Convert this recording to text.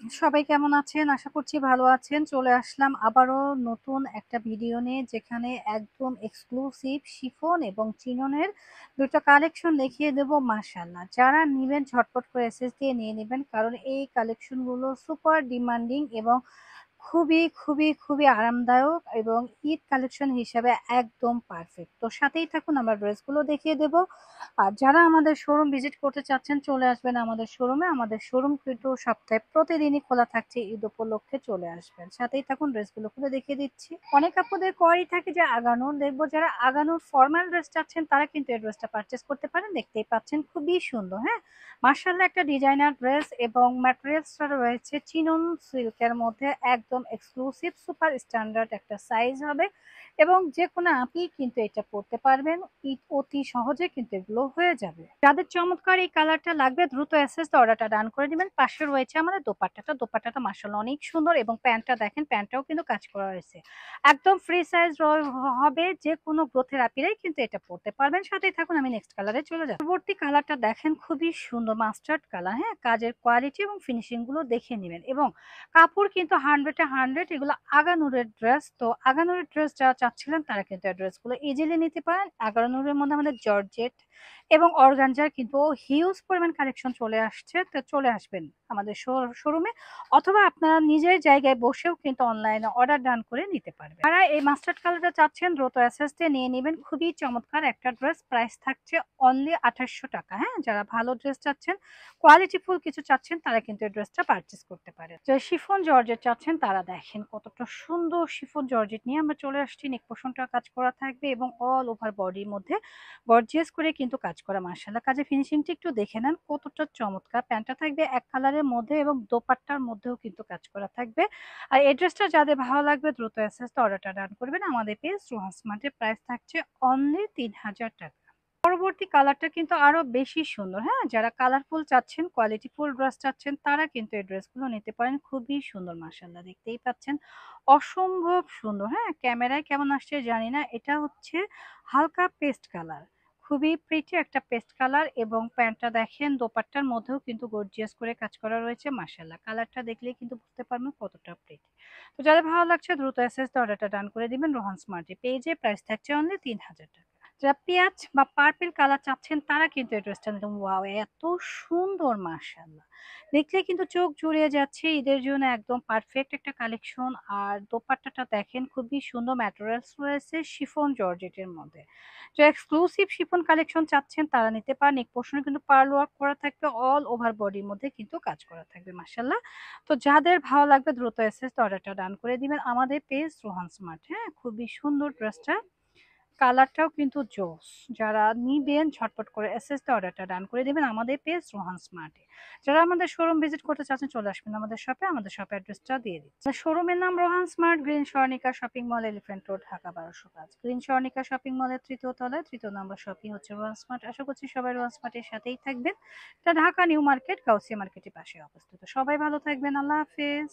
সবাই কেমন আছেন? আশা করছি ভালো আছেন। চলে আসলাম আবারও নতুন একটা ভিডিও নিয়ে যেখানে একদম এক্সক্লুসিভ শিফন এবং চিননের ২ টা কালেকশন দেখিয়ে দেব মাশাআল্লাহ। যারা নিবেন ঝটপট করে এসএস দিয়ে নিয়ে নিবেন। কারণ এই কালেকশন গুলো সুপার ডিমান্ডিং এবং খুবই আরামদায়ক এবং ঈদ কালেকশন হিসাবে একদম পারফেক্ট। তো সাথেই থাকুন আমরা ড্রেসগুলো দেখিয়ে দেব। আর যারা আমাদের শোরুম ভিজিট করতে চাচ্ছেন চলে আসবেন আমাদের শোরুমে। আমাদের শোরুম কিন্তু সপ্তাহে প্রতিদিনই খোলা থাকছে, ঈদ উপলক্ষে চলে আসবেন। সাথেই থাকুন ড্রেসগুলো খুলে দেখিয়ে দিচ্ছি। অনেক আপুদের কোয়ারি থাকে যে আগানোর দেখবো, যারা আগানোর ফর্মাল ড্রেস চাচ্ছেন তারা কিন্তু এই ড্রেসটা পারচেস করতে পারেন। দেখতেই পাচ্ছেন খুবই সুন্দর, হ্যাঁ, মার্শাল্লাহ একটা ডিজাইনার ড্রেস এবং ম্যাটেরিয়ালসটা রয়েছে চিনন সিল্কের মধ্যে, একদম এক্সক্লুসিভ সুপার স্ট্যান্ডার্ড একটা সাইজ হবে এবং যে কোনো আপনি কিন্তু এটা পড়তে পারবেন। অতি সহজে কিন্তু এগুলো হয়ে যাবে। যাদের চমৎকার এই কালারটা লাগবে দ্রুত এসএস অর্ডারটা ডান করে দিবেন। পাশে রয়েছে আমাদের দোপাট্টাটা মাশাআল্লাহ অনেক সুন্দর এবং প্যান্টটা দেখেন, প্যান্টটাও কিন্তু কাজ করা হয়েছে। একদম ফ্রি সাইজ হবে, যে কোনো গ্রোথের আপিরাই কিন্তু এটা পড়তে পারবেন। সাথেই থাকুন, আমি নেক্সট কালারে চলে যাব। পরবর্তী কালারটা দেখেন খুবই সুন্দর মাস্টার্ড কালার, হ্যাঁ, কাজের কোয়ালিটি এবং ফিনিশিং গুলো দেখে নেবেন এবং কাপড় কিন্তু 100 এগুলো আগানুরের ড্রেস। তো আগানুরের ড্রেস যারা চাচ্ছিলেন তারা কিন্তু এই ড্রেসগুলো ইজিলি নিতে পারেন। আগানুরের মধ্যে আমাদের জর্জেট এবং অর্গানজার কিন্তু হিউজ পরিমাণ কালেকশন চলে আসছে। তো চলে আসবেন আমাদের শোরুমে, অথবা আপনারা নিজের জায়গায় বসেও কিন্তু অনলাইনে অর্ডার ডান করে নিতে পারবেন। যারা এই মাস্টার্ড কালারটা চাচ্ছেন দ্রুত এসএস দিয়ে নিয়ে নেবেন। খুবই চমৎকার একটা ড্রেস, প্রাইস থাকছে অনলি 2800 টাকা। হ্যাঁ, যারা ভালো ড্রেস চাচ্ছেন, কোয়ালিটি ফুল কিছু চাচ্ছেন তারা কিন্তু এই ড্রেসটা পারচেস করতে পারে। যারা শিফন জর্জেট চাচ্ছেন তারা দেখেন কতটা সুন্দর শিফন জর্জেট নিয়ে আমরা চলে আসছি। নেক পোর্শনটা কাজ করা থাকবে এবং অল ওভার বডির মধ্যে গর্জিয়াস করে কিন্তু কাজ করা। মার্শাল্লাহ কাজের ফিনিশিংটা একটু দেখে নেন কতটা চমৎকার। প্যান্টটা থাকবে এক কালারের মধ্যে এবং দোপাট্টার মধ্যেও কিন্তু কাজ করা থাকবে। আর এই ড্রেসটা যাদের ভালো লাগবে দ্রুত এসএস অর্ডারটা ডান করবেন। আমাদের পেজ রোহান স্মার্টের প্রাইস থাকছে অনলি 3000 টাকা। পরবর্তী কালারটা কিন্তু আরো বেশি সুন্দর, হ্যাঁ, যারা কালারফুল চাচ্ছেন, কোয়ালিটি ফুল ড্রেস চাচ্ছেন তারা কিন্তু এই ড্রেসগুলো নিতে পারেন। খুবই সুন্দর মাশাআল্লাহ, দেখতেই পাচ্ছেন অসম্ভব সুন্দর। হ্যাঁ, ক্যামেরায় কেমন আসছে জানি না, এটা হচ্ছে হালকা পেস্ট কালার, খুবই প্রিটি একটা পেস্ট কালার এবং প্যান্টটা দেখেন দোপাট্টার মধ্যেও কিন্তু গর্জিয়াস করে কাজ করা রয়েছে। মাশাআল্লাহ কালারটা দেখলেই কিন্তু বুঝতে পারবেন কতটা প্রিটি। তো যাদের ভালো লাগছে দ্রুত এসএস অর্ডারটা ডান করে দিবেন। রোহান স্মার্টে পেজে প্রাইস থাকছে অনলি 3000 টাকা। যারা পেঁয়াজ বা পার্পল কালার চাচ্ছেন তারা কিন্তু এই ড্রেসটা নিতে, ওয়াও এত সুন্দর মাশাআল্লাহ, দেখলে কিন্তু চোখ জুড়িয়ে যাচ্ছে। ঈদের জন্য একদম পারফেক্ট একটা কালেকশন। আর দোপাট্টাটা দেখেন খুবই সুন্দর, ম্যাটেরিয়ালস রয়েছে শিফন জর্জেটের মধ্যে। যে এক্সক্লুসিভ শিফন কালেকশন চাচ্ছেন তারা নিতে পারেন। এক পোর্শনে কিন্তু পার্ল ওয়ার্ক করা থাকবে, অল ওভার বডির মধ্যে কিন্তু কাজ করা থাকবে মাশাআল্লাহ। তো যাদের ভালো লাগবে দ্রুত এসএস অর্ডারটা ডান করে দিবেন। আমাদের পেজ রোহান স্মার্ট, হ্যাঁ, খুবই সুন্দর ড্রেসটা, কালারটাও কিন্তু জোস। যারা নিবেন ঝটপট করে এসএস তে অর্ডারটা ডান করে দিবেন আমাদের পেজ রোহান স্মার্টে। যারা আমাদের শোরুম ভিজিট করতে চাচ্ছেন চলে আসবেন আমাদের শপে। আমাদের শপে অ্যাড্রেসটা দিয়ে দিচ্ছি। শোরুমের নাম Rohan smart, green Swarnika shopping mall, elephant road, Dhaka 1205। Green Swarnika shopping মলের 3য় তলায় 3য় নম্বর শপই হচ্ছে রোহান স্মার্ট। আশা করছি সবাই রোহান স্মার্টের সাথেই থাকবেন। এটা ঢাকা নিউ মার্কেট, গাউসিয়া মার্কেটের পাশে অবস্থিত। সবাই ভালো থাকবেন, আল্লাহ হাফেজ।